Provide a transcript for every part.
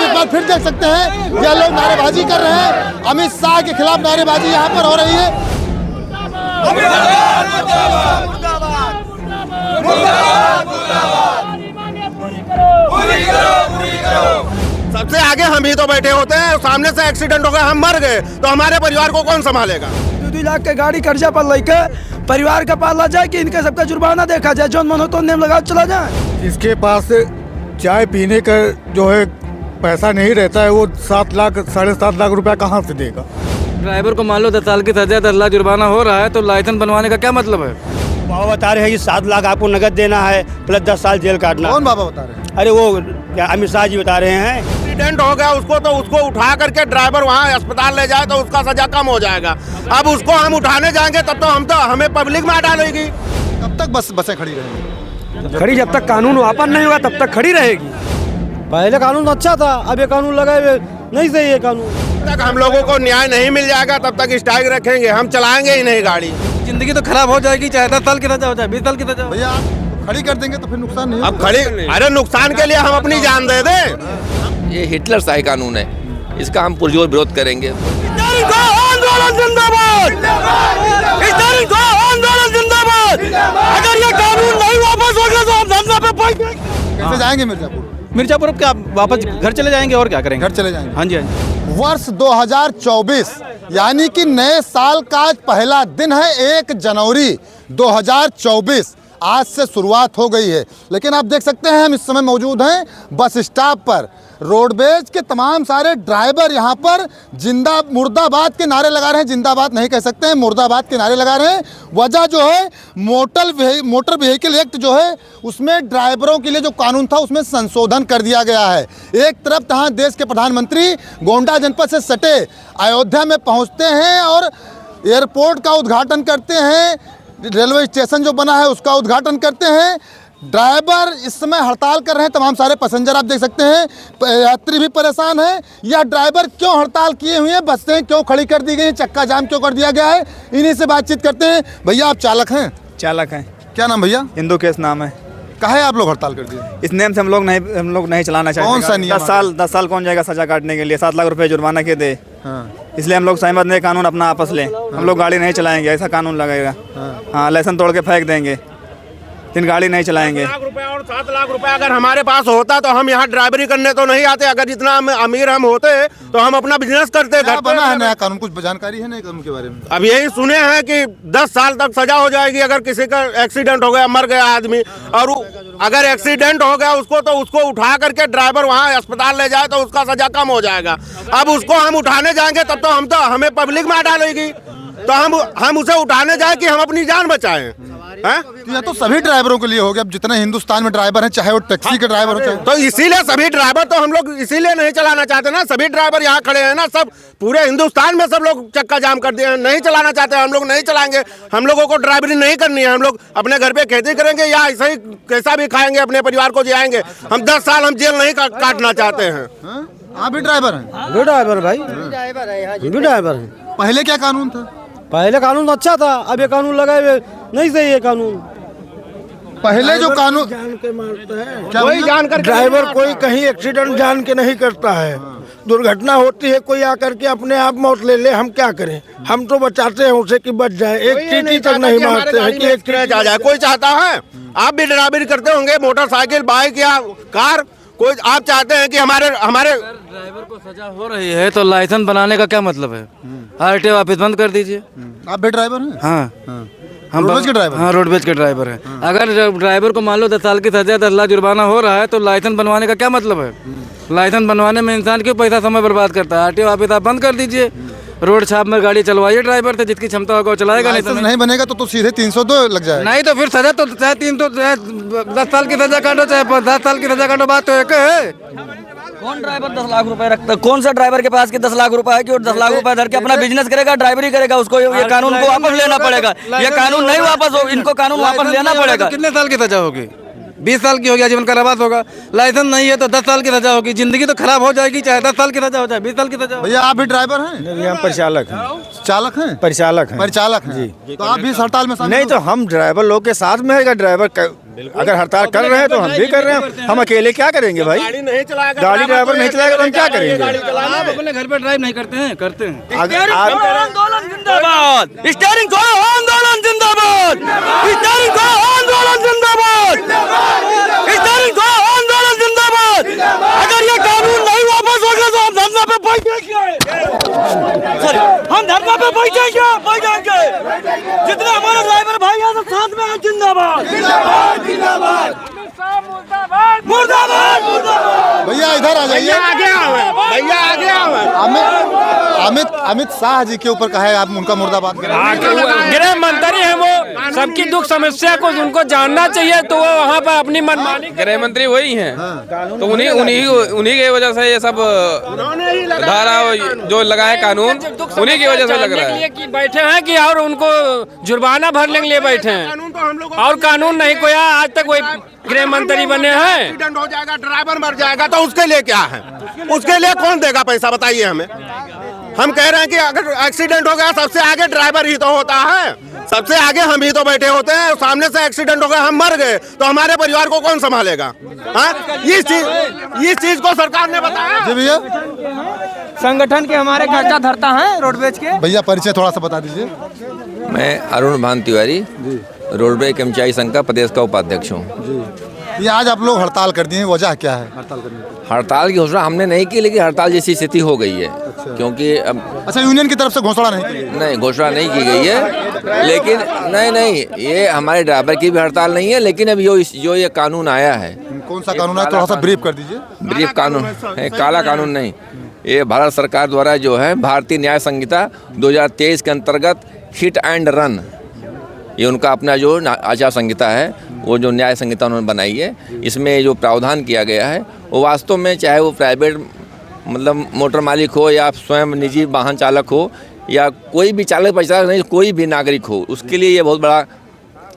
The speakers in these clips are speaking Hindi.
एक बार फिर देख सकते हैं यह लोग नारेबाजी कर रहे हैं। अमित शाह के खिलाफ नारेबाजी यहाँ पर हो रही है। सबसे आगे हम ही तो बैठे होते हैं, सामने से एक्सीडेंट हो गया, हम मर गए तो हमारे परिवार को कौन संभालेगा? 2 लाख के गाड़ी कर्जा पर लेके परिवार का पाला जाए कि इनके सबका जुर्माना देखा जाए, जो मन हो तो नेम लगा चला जाए। इसके पास चाय पीने का जो है पैसा नहीं रहता है, वो 7 लाख 7.5 लाख रुपया कहाँ से देगा? ड्राइवर को मान लो 10 साल की सजा 10 लाख जुर्माना हो रहा है, तो लाइसेंस बनवाने का क्या मतलब है? बाबा बता रहे हैं कि 7 लाख आपको नगद देना है प्लस 10 साल जेल काटना। कौन बाबा बता रहे हैं? अरे वो क्या अमित शाह जी बता रहे हैं। एक्सीडेंट हो गया उसको तो उसको उठा करके ड्राइवर वहाँ अस्पताल ले जाए तो उसका सजा कम हो जाएगा। अब उसको हम उठाने जाएंगे तब तो हमें पब्लिक मार डालेगी। कब तक बसें खड़ी रहेंगी? खड़ी जब तक कानून वापस नहीं होगा तब तक खड़ी रहेगी। पहले कानून अच्छा था, अब ये कानून लगा नहीं सही है कानून। जब तक हम लोगों को न्याय नहीं मिल जाएगा तब तक स्ट्राइक रखेंगे, हम चलाएंगे ही नहीं गाड़ी। जिंदगी तो खराब हो जाएगी, चाहे 10 साल की सजा हो चाहे 20 साल की सजा हो। भैया आप खड़ी कर देंगे तो फिर नुकसान नहीं अब होगा? खड़ी, अरे नुकसान के लिए हम अपनी जान दे दें। ये हिटलर शाही कानून है, इसका हम पुरजोर विरोध करेंगे। आंदोलन जिंदाबाद, आंदोलन जिंदाबाद। अगर ये कानून नहीं वापस होगा तो हम धरना पे बैठेंगे। कैसे जाएंगे मिर्जापुर? मिर्जापुर क्या वापस घर चले जाएंगे और क्या करेंगे? घर चले जाएंगे। हाँ जी, हाँ जी। वर्ष 2024 यानी कि नए साल का आज पहला दिन है। 1 जनवरी 2024 आज से शुरुआत हो गई है। लेकिन आप देख सकते हैं हम इस समय मौजूद हैं बस स्टॉप पर। रोडवेज के तमाम सारे ड्राइवर यहाँ पर मुर्दाबाद के नारे लगा रहे हैं। जिंदाबाद नहीं कह सकते हैं, मुर्दाबाद के नारे लगा रहे हैं। वजह जो है मोटर व्हीकल एक्ट जो है उसमें ड्राइवरों के लिए जो कानून था उसमें संशोधन कर दिया गया है। एक तरफ जहाँ देश के प्रधानमंत्री गोंडा जनपद से सटे अयोध्या में पहुँचते हैं और एयरपोर्ट का उद्घाटन करते हैं, रेलवे स्टेशन जो बना है उसका उद्घाटन करते हैं। ड्राइवर इस समय हड़ताल कर रहे हैं, तमाम सारे पैसेंजर आप देख सकते हैं, यात्री भी परेशान हैं। यह ड्राइवर क्यों हड़ताल किए हुए हैं, बसें क्यों खड़ी कर दी गई हैं, चक्का जाम क्यों कर दिया गया है, इन्हीं से बातचीत करते हैं। भैया आप चालक हैं? चालक हैं। क्या नाम भैया? हिंदू केस नाम है। काहे आप लोग हड़ताल कर दिए? इस नेम से हम लोग नहीं चलाना चाहते। कौन सा नियम? 10 साल कौन जाएगा सजा काटने के लिए? 7 लाख रुपए जुर्माना के दे। इसलिए हम लोग सहमत नहीं, कानून अपना आपस ले। हम लोग गाड़ी नहीं चलाएंगे, ऐसा कानून लगेगा। हाँ, लाइसेंस तोड़ के फेंक देंगे, तीन गाड़ी नहीं चलाएंगे। 7 लाख रुपए और 7 लाख रुपए अगर हमारे पास होता तो हम यहाँ ड्राइवरी करने तो नहीं आते। अगर जितना अमीर हम होते तो हम अपना बिजनेस करते। क्या बना है नया कानून, कुछ जानकारी है नए कानून के बारे में? अब यही सुने हैं कि 10 साल तक सजा हो जाएगी अगर किसी का एक्सीडेंट हो गया, मर गया आदमी, और अगर एक्सीडेंट हो गया उसको उठा करके ड्राइवर वहाँ अस्पताल ले जाए तो उसका सजा कम हो जाएगा। अब उसको हम उठाने जाएंगे तब तो हमें पब्लिक मार डालेगी। तो हम उसे उठाने जाए कि हम अपनी जान बचाएं। तो यह तो सभी ड्राइवरों के लिए हो गया। अब जितने हिंदुस्तान में ड्राइवर हैं, चाहे वो टैक्सी के ड्राइवर हो, चाहे तो इसीलिए सभी ड्राइवर तो हम लोग इसीलिए नहीं चलाना चाहते ना। सभी ड्राइवर यहाँ खड़े हैं ना, सब पूरे हिंदुस्तान में सब लोग चक्का जाम कर दिए हैं, नहीं चलाना चाहते। हम लोग नहीं चलाएंगे, हम लोगों को ड्राइवरी नहीं करनी है। हम लोग अपने घर पे खेती करेंगे या ऐसा ही कैसा भी खाएंगे, अपने परिवार को जिलाएंगे। हम 10 साल हम जेल नहीं काटना चाहते हैं। आप भी ड्राइवर हैं? भी ड्राइवर भाई, भी ड्राइवर है। पहले क्या कानून था? पहले कानून अच्छा था, अब ये कानून लगा नहीं सही है कानून। पहले जो कानून जान के मारते हैं, कोई जानकर ड्राइवर कोई कहीं एक्सीडेंट जान के नहीं करता है। दुर्घटना होती है, कोई आकर के अपने आप मौत ले ले, हम क्या करें? हम तो बचाते हैं उसे कि बच जाए। एक चींटी तक नहीं मारते हैं कि एक क्रैच आ जाए। कोई चाहता है? आप भी ड्राइवरी करते होंगे, मोटरसाइकिल, बाइक या कार, कोई आप चाहते हैं कि हमारे ड्राइवर को सजा हो रही है तो लाइसेंस बनाने का क्या मतलब है? RTO ऑफिस बंद कर दीजिए। आप भी ड्राइवर हैं? हाँ, हम रोडवेज के ड्राइवर? हाँ, रोडवेज के ड्राइवर हैं। अगर ड्राइवर को मान लो 10 साल की सजा 10 लाख जुर्माना हो रहा है तो लाइसेंस बनवाने का क्या मतलब है? लाइसेंस बनवाने में इंसान क्यों पैसा समय बर्बाद करता है? RTO ऑफिस आप बंद कर दीजिए, रोड छाप में गाड़ी चलवाइए ड्राइवर से, जिसकी क्षमता होगा वो चलाएगा। नहीं बनेगा तो सीधे 302 लग जाएगा। नहीं तो फिर सजा तो चाहे 10 साल की सजा काटो चाहे 10 साल की सजा काटो, बात तो एक है। कौन ड्राइवर 10 लाख रुपए रखता है? कौन सा ड्राइवर के पास के 10 लाख रुपए है कि वो 10 लाख रुपए धर के अपना बिजनेस करेगा, ड्राइवरी करेगा? उसको ये कानून को वापस लेना पड़ेगा। ये कानून नहीं वापस हो, इनको कानून वापस लेना पड़ेगा। कितने साल की सजा होगी? 20 साल की हो गया, जीवन कारावास होगा। लाइसेंस नहीं है तो 10 साल की सजा होगी। जिंदगी तो खराब हो जाएगी, चाहे 10 साल की सजा हो चाहे 20 साल की सजा हो। भैया आप भी ड्राइवर हैं? नहीं, हम परिचालक हैं। चालक हैं? परिचालक हैं। परिचालक हैं जी। तो आप भी इस हड़ताल में शामिल नहीं हो? तो हम ड्राइवर लोग के साथ में है। ड्राइवर अगर हड़ताल कर रहे हैं तो हम भी कर रहे हैं। हम अकेले क्या करेंगे भाई? गाड़ी नहीं चलाएगा, गाड़ी ड्राइवर नहीं चलाएगा तो हम क्या करेंगे? आप अपने घर पे ड्राइव नहीं करते हैं? करते हैं। आंदोलन जिंदाबाद, स्टीयरिंग छोड़ो आंदोलन जिंदाबाद, स्टीयरिंग छोड़ो आंदोलन जिंदाबाद, स्टीयरिंग छोड़ो आंदोलन जिंदाबाद। अगर ये कानून नहीं वापस होगा तो हम धरना पे बैठेंगे। हम धरना पे बैठेंगे। जितने हमारे ड्राइवर भाई हैं सब साथ में हैं। जिंदाबाद मुर्दाबाद मुर्दाबाद। भैया इधर आ जाइए। आगे आओ भैया, आगे आओ। अमित शाह जी के ऊपर कहा है, आप उनका मुर्दाबाद करें? गृह मंत्री है वो, सबकी दुख समस्या को उनको जानना चाहिए, तो वो वहाँ पर अपनी मनमानी। गृह मंत्री वही हैं, तो उन्हीं की वजह से ये सब धारा जो लगा है कानून, उन्हीं की वजह से लग रहा है कि बैठे हैं कि और उनको जुर्माना भरने के लिए बैठे हैं। और कानून नहीं कोई आज तक कोई गृह मंत्री बने हैं। एक्सीडेंट हो जाएगा, ड्राइवर मर जाएगा तो उसके लिए क्या है? उसके लिए कौन देगा पैसा, बताइए हमें। हम कह रहे हैं कि अगर एक्सीडेंट हो गया सबसे आगे ड्राइवर ही तो होता है, सबसे आगे हम ही तो बैठे होते हैं। सामने से एक्सीडेंट हो गया, हम मर गए तो हमारे परिवार को कौन संभालेगा? इस चीज को सरकार ने बताया। जी भैया, संगठन के हमारे खर्चा धरता है रोडवेज के। भैया परिचय थोड़ा सा बता दीजिए। मैं अरुण भान तिवारी, रोडवेज कर्मचारी संघ का प्रदेश का उपाध्यक्ष हूँ। ये आज आप लोग हड़ताल कर दिए, वजह क्या है हड़ताल करने की? हड़ताल की घोषणा हमने नहीं की, लेकिन हड़ताल जैसी स्थिति हो गई है। क्योंकि अब अच्छा, यूनियन की तरफ से घोषणा नहीं की? नहीं, घोषणा नहीं की गई है, लेकिन नहीं ये हमारे ड्राइवर की भी हड़ताल नहीं है। लेकिन अब जो ये कानून आया है, कौन सा कानून है, थोड़ा सा ब्रीफ कर दीजिए। ब्रीफ कानून है, काला कानून नहीं। ये भारत सरकार द्वारा जो है भारतीय न्याय संहिता 2023 के अंतर्गत हिट एंड रन, ये उनका अपना जो आचार संहिता है, वो जो न्याय संहिता उन्होंने बनाई है, इसमें जो प्रावधान किया गया है वो वास्तव में चाहे वो प्राइवेट मतलब मोटर मालिक हो या स्वयं निजी वाहन चालक हो या कोई भी चालक परिचालक नहीं, कोई भी नागरिक हो, उसके लिए ये बहुत बड़ा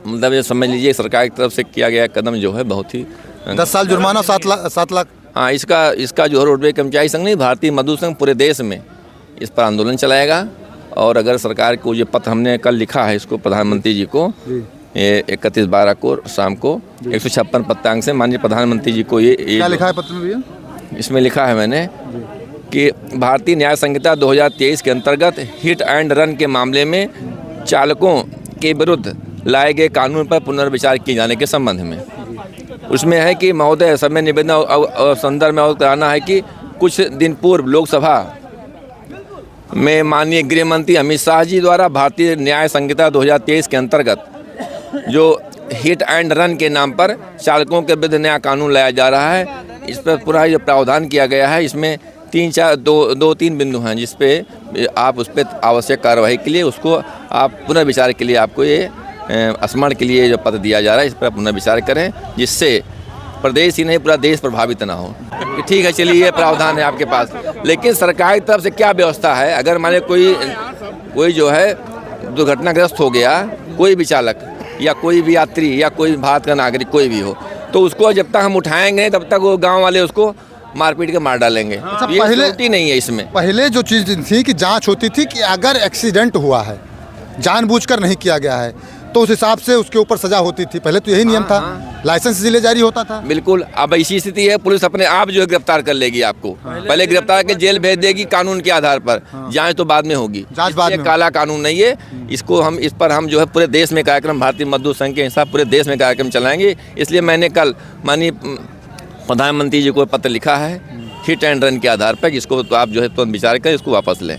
मतलब ये समझ लीजिए सरकार की तरफ से किया गया कदम जो है बहुत ही। 10 साल जुर्माना, 7 लाख। हाँ, इसका जो है रोडवेज कर्मचारी संघ नहीं, भारतीय मजदूर संघ पूरे देश में इस पर आंदोलन चलाएगा। और अगर सरकार को ये पत्र हमने कल लिखा है इसको प्रधानमंत्री जी को, ये 31/12 को शाम को 156 पत्रांक से माननीय प्रधानमंत्री जी को ये क्या लिखा है पत्र में भैया? इसमें लिखा है मैंने कि भारतीय न्याय संहिता 2023 के अंतर्गत हिट एंड रन के मामले में चालकों के विरुद्ध लाए गए कानून पर पुनर्विचार किए जाने के संबंध में। उसमें है कि महोदय समय निवेदन और संदर्भ में अवगत कराना है कि कुछ दिन पूर्व लोकसभा में माननीय गृह मंत्री अमित शाह जी द्वारा भारतीय न्याय संहिता 2023 के अंतर्गत जो हिट एंड रन के नाम पर चालकों के विरुद्ध नया कानून लाया जा रहा है, इस पर पूरा जो प्रावधान किया गया है, इसमें 3 बिंदु हैं जिस पे आप उस पर आवश्यक कार्रवाई के लिए उसको आप पुनर्विचार के लिए आपको ये स्मरण के लिए जो पत्र दिया जा रहा है, इस पर पुनर्विचार करें, जिससे प्रदेश ही नहीं पूरा देश प्रभावित ना हो। ठीक है, चलिए ये प्रावधान है आपके पास, लेकिन सरकार की तरफ से क्या व्यवस्था है? अगर माने कोई जो है दुर्घटनाग्रस्त हो गया, कोई भी चालक या कोई भी यात्री या कोई भारत का नागरिक कोई भी हो, तो उसको जब तक हम उठाएंगे तब तक वो गांव वाले उसको मारपीट के मार डालेंगे। अच्छा, ये पहले नहीं है इसमें। पहले जो चीज़ थी कि जांच होती थी कि अगर एक्सीडेंट हुआ है, जानबूझकर नहीं किया गया है, तो उस हिसाब से उसके ऊपर सजा होती थी। पहले तो यही नियम था, लाइसेंस इसीलिए जारी होता था। बिल्कुल, अब ऐसी स्थिति है, पुलिस अपने आप जो है गिरफ्तार कर लेगी आपको, पहले गिरफ्तार के जेल भेज देगी कानून के आधार पर, जांच तो बाद में होगी। जांच बाद में। काला कानून नहीं है, इस पर हम जो है पूरे देश में कार्यक्रम, भारतीय मजदूर संघ के हिसाब पूरे देश में कार्यक्रम चलाएंगे। इसलिए मैंने कल माननीय प्रधानमंत्री जी को पत्र लिखा है हिट एंड रन के आधार पर, जिसको तो आप जो है तुरंत विचार करें, इसको वापस लें।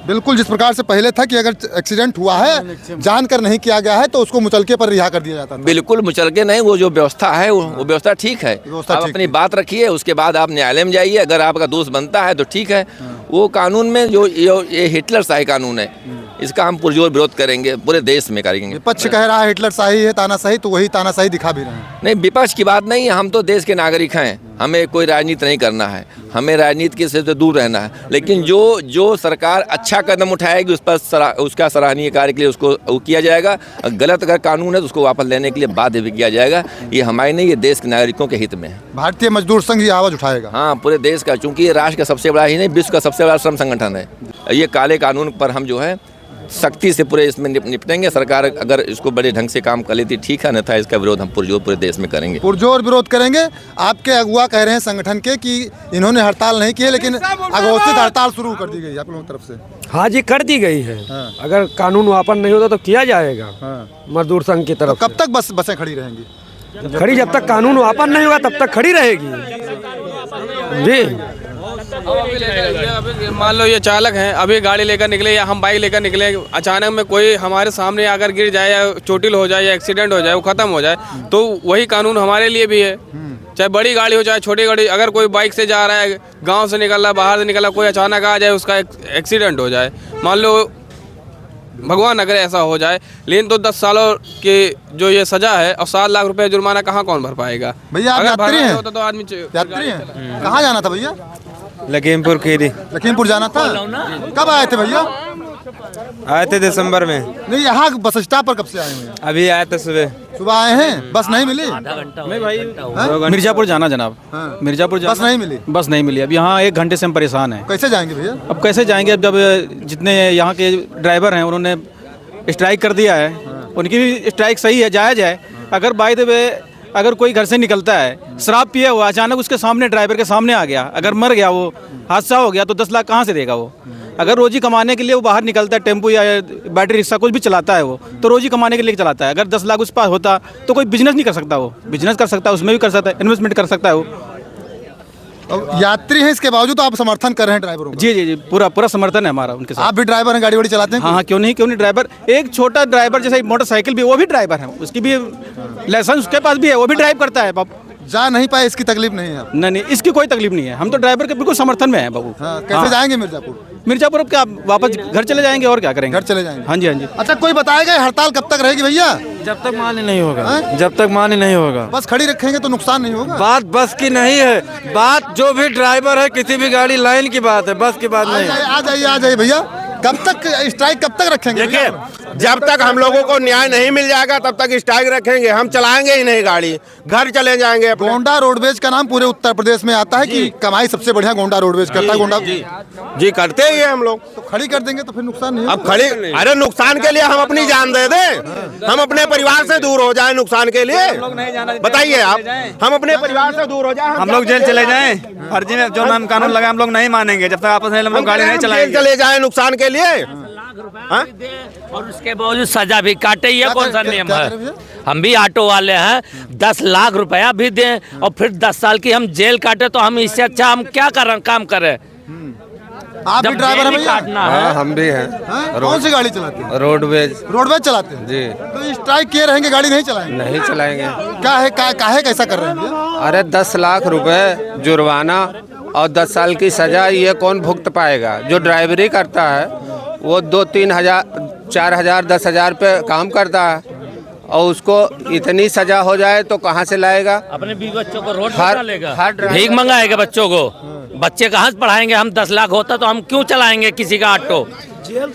बिल्कुल, जिस प्रकार से पहले था कि अगर एक्सीडेंट हुआ है, जानकर नहीं किया गया है, तो उसको मुचलके पर रिहा कर दिया जाता था। बिल्कुल मुचलके नहीं, वो जो व्यवस्था है वो व्यवस्था ठीक है। आप अपनी बात रखिए, उसके बाद आप न्यायालय में जाइए, अगर आपका दोष बनता है तो ठीक है। वो कानून में जो ये हिटलर शाही कानून है, इसका हम पुरजोर विरोध करेंगे, पूरे देश में करेंगे। विपक्ष कह रहा है हिटलर शाही है, तानाशाही, तो वही तानाशाही दिखा भी रहे हैं। नहीं, विपक्ष की बात नहीं है, हम तो देश के नागरिक हैं, हमें कोई राजनीति नहीं करना है, हमें राजनीति से दूर रहना है। लेकिन जो सरकार अच्छा कदम उठाएगी उस पर उसका सराहनीय कार्य के लिए उसको किया जाएगा। गलत अगर कानून है तो उसको वापस लेने के लिए बाध्य भी किया जाएगा। ये हमारे नहीं, ये देश के नागरिकों के हित में है। भारतीय मजदूर संघ ये आवाज उठाएगा। हाँ, पूरे देश का, चूंकि ये राष्ट्र का सबसे बड़ा ही नहीं, विश्व का सबसे बड़ा श्रम संगठन है। ये काले कानून पर हम जो है सख्ती से पूरे इसमें निपटेंगे। सरकार अगर इसको बड़े ढंग से काम कर लेती ठीक है, अन्यथा इसका विरोध हम पुरजोर पूरे देश में करेंगे। पुरजोर विरोध करेंगे। आपके अगुआ कह रहे हैं संगठन के कि इन्होंने हड़ताल नहीं की है, लेकिन अघोषित हड़ताल शुरू कर दी गई है आप लोगों की तरफ से। हाँ जी, कर दी गई है। हाँ। अगर कानून वापस नहीं होता तो किया जाएगा। हाँ। मजदूर संघ की तरफ कब तक बसें खड़ी रहेंगी? खड़ी जब तक कानून वापस नहीं होगा तब तक खड़ी रहेगी जी। अभी मान लो ये चालक हैं, अभी गाड़ी लेकर निकले या हम बाइक लेकर निकले, अचानक में कोई हमारे सामने आकर गिर जाए या चोटिल हो जाए या एक्सीडेंट हो जाए, वो खत्म हो जाए, तो वही कानून हमारे लिए भी है। चाहे बड़ी गाड़ी हो चाहे छोटी गाड़ी, अगर कोई बाइक से जा रहा है, गांव से निकल रहा, बाहर से निकल रहा, कोई अचानक आ जाए, उसका एक्सीडेंट हो जाए, मान लो भगवान अगर ऐसा हो जाए, लेकिन तो 10 सालों की जो ये सजा है और 7 लाख रुपए जुर्माना कहाँ कौन भर पाएगा? भैया आप अगर यात्री भरना हैं? होता तो आदमी यात्री हैं? कहाँ जाना था भैया? लखीमपुर खीरी लखीमपुर जाना था। कब आए थे भैया? आए थे दिसंबर में। नहीं, यहाँ बस स्टॉप पर कब से आए हुए हैं? अभी आए थे सुबह। सुबह आए हैं, बस नहीं मिली? नहीं भाई, मिर्जापुर जाना जनाब। हाँ। मिर्जापुर जाना, बस नहीं मिली? बस नहीं मिली। अब यहाँ 1 घंटे से हम परेशान हैं। कैसे जाएंगे भैया? अब कैसे जाएंगे? अब जब जितने यहाँ के ड्राइवर हैं उन्होंने स्ट्राइक कर दिया है, उनकी भी स्ट्राइक सही है, जायज़ है। अगर बाय द वे अगर कोई घर से निकलता है शराब पिया हुआ, अचानक उसके सामने ड्राइवर के सामने आ गया, अगर मर गया, वो हादसा हो गया, तो 10 लाख कहाँ से देगा वो? अगर रोजी कमाने के लिए वो बाहर निकलता है, टेम्पो या बैटरी रिक्शा कुछ भी चलाता है, वो तो रोजी कमाने के लिए चलाता है। अगर 10 लाख उस पास होता तो कोई बिजनेस नहीं कर सकता, वो बिजनेस कर सकता है, उसमें भी कर सकता है, इन्वेस्टमेंट कर सकता है वो। अब यात्री हैं, इसके बावजूद आप समर्थन कर रहे हैं ड्राइवरों का? जी जी जी, पूरा समर्थन है हमारा उनके साथ। आप भी ड्राइवर हैं, गाड़ी वाड़ी चलाते हैं? हाँ हाँ, क्यों नहीं ड्राइवर। एक छोटा ड्राइवर जैसे मोटरसाइकिल भी, वो भी ड्राइवर है, उसकी भी लाइसेंस उसके पास भी है, वो भी ड्राइव करता है। बाबू जा नहीं पाए, इसकी तकलीफ नहीं है? नहीं, इसकी कोई तकलीफ नहीं है, हम तो ड्राइवर के बिल्कुल समर्थन में हैं बाबू। हाँ, कैसे जाएंगे मिर्जापुर? मिर्जापुर अब क्या, वापस घर चले जाएंगे और क्या करेंगे? घर चले जाएंगे। हाँ जी हाँ जी। अच्छा, कोई बताएगा हड़ताल कब तक रहेगी भैया? जब तक मान्य नहीं होगा। हाँ? जब तक मान्य नहीं होगा। बस खड़ी रखेंगे तो नुकसान नहीं होगा? बात बस की नहीं है, बात जो भी ड्राइवर है, किसी भी गाड़ी लाइन की बात है, बस की बात नहीं है। आ जाइए भैया। कब तक स्ट्राइक कब तक रखेंगे? देखिए, जब तक हम लोगों को न्याय नहीं मिल जाएगा तब तक स्ट्राइक रखेंगे। हम चलाएंगे ही नहीं गाड़ी, घर चले जाएंगे। गोंडा रोडवेज का नाम पूरे उत्तर प्रदेश में आता है कि कमाई सबसे बढ़िया गोंडा रोडवेज करता है। गोंडा जी करते ही है हम लोग। तो खड़ी कर देंगे तो फिर नुकसान नहीं अब खड़ी, अरे नुकसान के लिए हम अपनी जान दे दें, हम अपने परिवार से दूर हो जाएं नुकसान के लिए? बताइए आप, हम अपने परिवार से दूर हो जाएं, हम लोग जेल चले जाएं, फर्जी में जो नाम कानून लगा हम लोग नहीं मानेंगे जब तक आपस में हम लोग गाड़ी नहीं चलाएंगे। चले जाएं नुकसान के लिए। और उसके बावजूद सजा भी काटे, ये कौन सा नियम है? हम भी ऑटो वाले हैं, 10 लाख रुपया भी दें और फिर 10 साल की हम जेल काटे, तो हम इससे अच्छा हम क्या काम करें? आप भी ड्राइवर हैं भैया? हाँ, हम भी हैं। कौन सी गाड़ी चलाते हैं? रोडवेज चलाते हैं जी। तो स्ट्राइक किए रहेंगे, गाड़ी नहीं चलाएंगे? नहीं चलाएंगे। क्या है, काहे कैसा कर रहे हैं भैया? अरे 10 लाख रुपए जुर्माना और 10 साल की सजा, ये कौन भुगत पाएगा? जो ड्राइवरी करता है वो 2-3 हज़ार 4 हज़ार 10 हज़ार पे काम करता है, और उसको इतनी सजा हो जाए तो कहाँ से लाएगा? अपने बच्चों को रोड पर लेगा, भीख मंगाएगा बच्चों को। बच्चे कहाँ से पढ़ाएंगे? हम 10 लाख होता तो हम क्यों चलाएंगे किसी का ऑटो?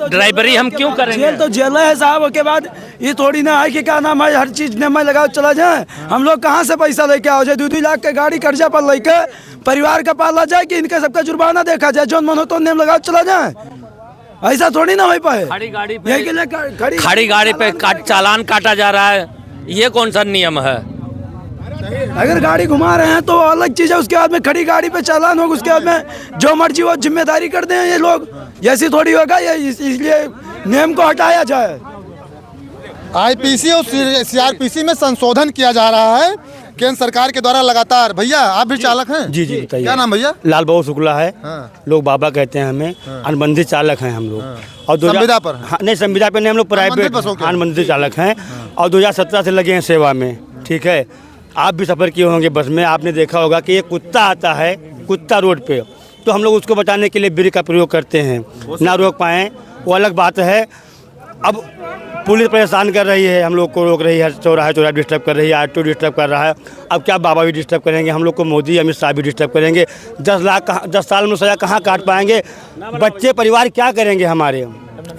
ड्राइवरी हम क्यों करेंगे? जेल तो जेल है साहब। उसके बाद ये थोड़ी ना है कि क्या नाम है, हर चीज ने मैं लगाओ चला जाए। हम लोग कहाँ से पैसा लेके आओ जाए? 2-2 लाख के गाड़ी कर्जा पर लेके परिवार का पाला जाए कि इनके सबका जुर्माना देखा जाए, जो मन हो तो नेम लगाओ चला जाए? ऐसा थोड़ी ना हो पाए। खड़ी गाड़ी पे चालान काटा जा रहा है, ये कौन सा नियम है? अगर गाड़ी घुमा रहे हैं तो अलग चीज है, उसके बाद में खड़ी गाड़ी पे चालान होगा, उसके बाद में जो मर्जी वो जिम्मेदारी कर दें ये लोग। ऐसी थोड़ी होगा, ये इसलिए नियम को हटाया जाए। आईपीसी और सीआरपीसी में संशोधन किया जा रहा है केंद्र सरकार के द्वारा लगातार। भैया आप भी चालक हैं? जी जी बताइए। क्या नाम भैया? लाल बाबू शुक्ला है। हाँ। लोग बाबा कहते हैं हमें। अनुबंधित चालक हैं हम लोग। और संविदा पर? हाँ, नहीं संविदा पर नहीं, हम लोग प्राइवेट अनुबंधित चालक हैं और 2017 से लगे हैं सेवा में। ठीक है, आप भी सफ़र किए होंगे बस में, आपने देखा होगा कि एक कुत्ता आता है, कुत्ता रोड पे, तो हम लोग उसको बचाने के लिए ब्रेक का प्रयोग करते हैं, ना रोक पाएँ वो अलग बात है। अब पुलिस परेशान कर रही है, हम लोग को रोक रही है, चौराहा डिस्टर्ब कर रही है, ऑटो डिस्टर्ब कर रहा है। अब क्या बाबा भी डिस्टर्ब करेंगे, हम लोग को मोदी अमित शाह भी डिस्टर्ब करेंगे। 10 साल में सज़ा कहाँ काट पाएंगे, बच्चे परिवार क्या करेंगे हमारे।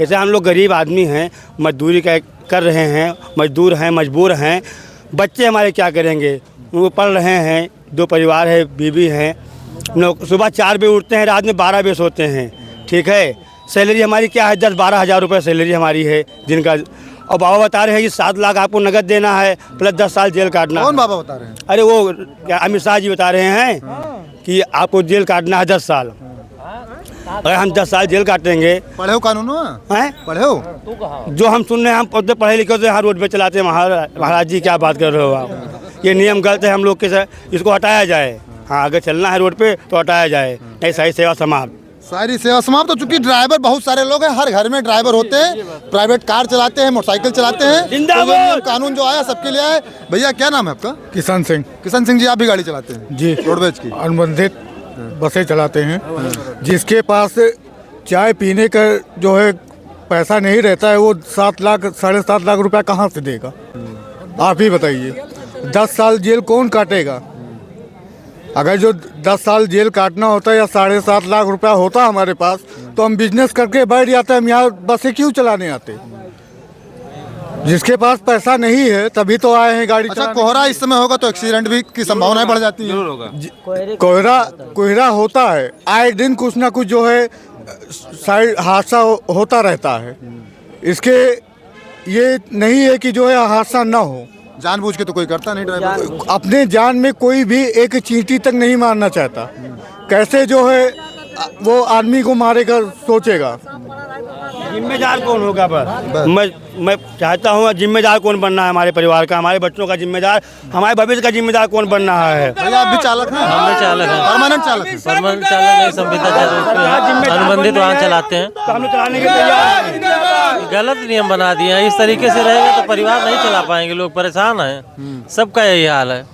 ऐसे हम लोग गरीब आदमी हैं, मजदूरी कर रहे हैं, मजदूर हैं, मजबूर हैं, बच्चे हमारे क्या करेंगे। वो पढ़ रहे हैं, 2 परिवार है, बीवी हैं, लोग सुबह 4 बजे उठते हैं, रात में 12 बजे सोते हैं। ठीक है, सैलरी हमारी क्या है, 10-12 हज़ार रुपये सैलरी हमारी है दिन का। और बाबा बता रहे हैं कि 7 लाख आपको नगद देना है प्लस 10 साल जेल काटना। कौन बाबा बता रहे हैं? अरे वो क्या अमित शाह जी बता रहे हैं कि आपको जेल काटना है 10 साल। अगर हम 10 साल जेल काटेंगे। पढ़े हो कानून हैं? पढ़े हो? जो हम सुन रहे हैं, हम पढ़े लिखे तो यहाँ रोड पे चलाते हैं। महाराज जी क्या बात कर रहे हो आप, ये नियम गलत है, हम लोग के साथ इसको हटाया जाए। हाँ, अगर चलना है रोड पे तो हटाया जाए, नहीं सारी सेवा समाप्त। सारी सेवा समाप्त। तो चूंकि ड्राइवर बहुत सारे लोग हैं, हर घर में ड्राइवर होते हैं, प्राइवेट कार चलाते हैं, मोटरसाइकिल चलाते हैं, तो ये नियम कानून जो आया सबके लिए आया। भैया क्या नाम है आपका? किशन सिंह। किशन सिंह जी, आप भी गाड़ी चलाते हैं? जी, रोडवेज की अनुबंधित बसें चलाते हैं। जिसके पास चाय पीने का जो है पैसा नहीं रहता है, वो 7 लाख 7.5 लाख रुपया कहाँ से देगा, आप ही बताइए। 10 साल जेल कौन काटेगा? अगर जो 10 साल जेल काटना होता या 7.5 लाख रुपया होता हमारे पास, तो हम बिजनेस करके बैठ जाते। हम यहाँ बसें क्यों चलाने आते? जिसके पास पैसा नहीं है तभी तो आए हैं गाड़ी। अच्छा, कोहरा इस समय होगा तो एक्सीडेंट भी की संभावनाएं बढ़ जाती है। कोहरा होता है, आए दिन कुछ ना कुछ जो है साइड हादसा होता रहता है। इसके ये नहीं है कि जो है हादसा ना हो। जानबूझ के तो कोई करता नहीं ड्राइवर। अपने जान में कोई भी एक चींटी तक नहीं मारना चाहता। कैसे जो है वो आदमी को मारेगा, सोचेगा। जिम्मेदार कौन होगा? पर मैं चाहता हूँ जिम्मेदार कौन बनना है हमारे परिवार का, हमारे बच्चों का जिम्मेदार, हमारे भविष्य का जिम्मेदार कौन बनना है? आप भी चालक हैं? हम भी चालक हैं। परमानेंट चालक हैं? परमानेंट चालक नहीं, संविदा अनुबंधित वाहन चलाते हैं। तो हम लोग चलाने के तैयार। गलत नियम बना दिए हैं, इस तरीके से रहेगा तो परिवार नहीं चला पाएंगे, लोग परेशान हैं। सबका यही हाल है।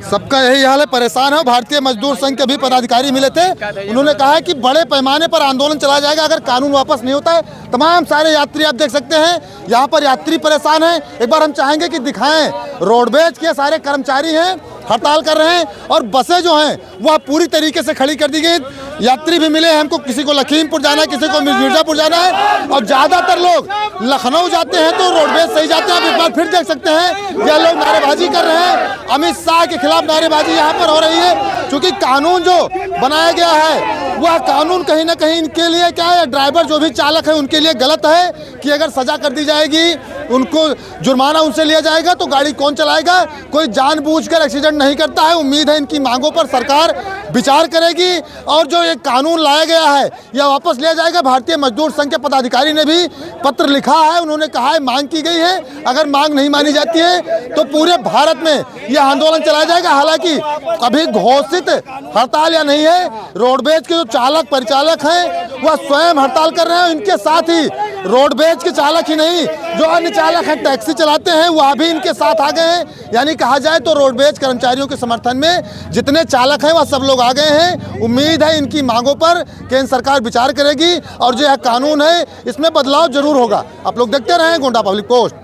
सबका यही हाल है, परेशान है। भारतीय मजदूर संघ के भी पदाधिकारी मिले थे, उन्होंने कहा है कि बड़े पैमाने पर आंदोलन चला जाएगा अगर कानून वापस नहीं होता है। तमाम सारे यात्री आप देख सकते हैं, यहाँ पर यात्री परेशान हैं। एक बार हम चाहेंगे कि दिखाएं, रोडवेज के सारे कर्मचारी हैं, हड़ताल कर रहे हैं, और बसें जो हैं वह पूरी तरीके से खड़ी कर दी गई। यात्री भी मिले हैं हमको, किसी को लखीमपुर जाना है, किसी को मिर्जापुर जाना है, और ज़्यादातर लोग लखनऊ जाते हैं तो रोडवेज से ही जाते हैं। आप एक बार फिर देख सकते हैं, यह लोग नारेबाजी कर रहे हैं, अमित शाह के खिलाफ नारेबाजी यहाँ पर हो रही है। क्योंकि कानून जो बनाया गया है वह कानून कहीं ना कहीं इनके लिए क्या है, ड्राइवर जो भी चालक है उनके लिए गलत है कि अगर सजा कर दी जाएगी, उनको जुर्माना उनसे लिया जाएगा तो गाड़ी कौन चलाएगा। कोई जानबूझकर एक्सीडेंट नहीं करता है। उम्मीद है इनकी मांगों पर सरकार विचार करेगी और जो ये कानून लाया गया है यह वापस लिया जाएगा। भारतीय मजदूर संघ के पदाधिकारी ने भी पत्र लिखा है, उन्होंने कहा है मांग की गई है, अगर मांग नहीं मानी जाती है तो पूरे भारत में यह आंदोलन चलाया जाएगा। हालांकि अभी घोषित हड़ताल या नहीं है, रोडवेज के जो चालक परिचालक हैं वह स्वयं हड़ताल कर रहे हैं। इनके साथ ही रोडवेज के चालक ही नहीं, जो अन्य चालक हैं, टैक्सी चलाते हैं, वह भी इनके साथ आ गए हैं। यानी कहा जाए तो रोडवेज कर्मचारियों के समर्थन में जितने चालक हैं वह सब लोग आ गए हैं। उम्मीद है इनकी मांगों पर केंद्र सरकार विचार करेगी और जो यह कानून है इसमें बदलाव जरूर होगा। आप लोग देखते रहें गोंडा पब्लिक पोस्ट।